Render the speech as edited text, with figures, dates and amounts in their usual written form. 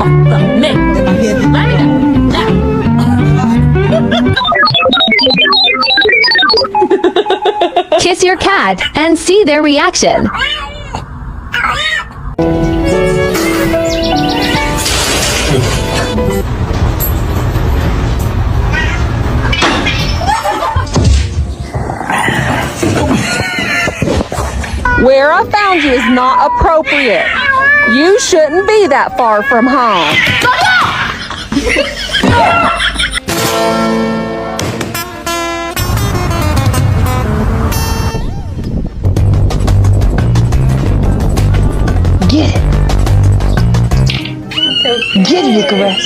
Me. Let me go. Now. Kiss your cat and see their reaction. Where I found you is not appropriate. You shouldn't be that far from home. Get it. Get it, Icarus.